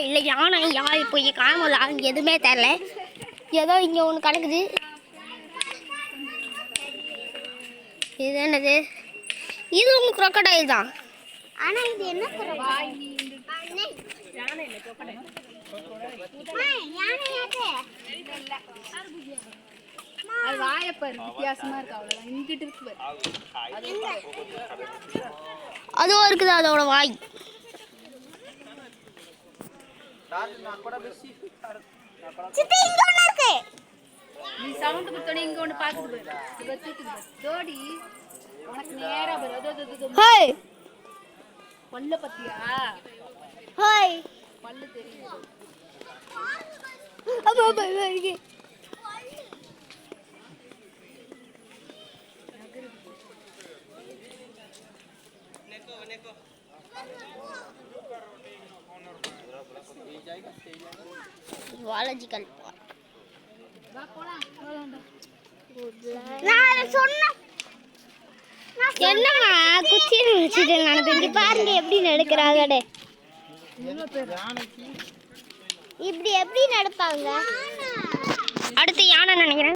இல்லை யானையா இப்போ காணல எதுவுமே தெரியல. ஏதோ இங்கே ஒன்று கிடக்குது. இது என்னது? இது உங்களுக்கு crocodile தான். ஆனா இது என்ன அதுவும் இருக்குது அதோட வாய். நீ சவுண்ட் கொடுத்தோனே இங்க ஒன்னு பாக்குது ஜோடி உனக்கு நேரா ஹாய் பல்ல பத்தியா ஹாய் பல்லு தெரியும். அப்பா அப்பா இருக்கு. ஜுவாலஜிக்கல் என்னம்மா குச்சி வச்சுட்டு நடந்து பாருங்க எப்படி நடக்கிறாங்க. இப்படி எப்படி நடப்பாங்க? அடுத்து யானை நினைக்கிறேன்.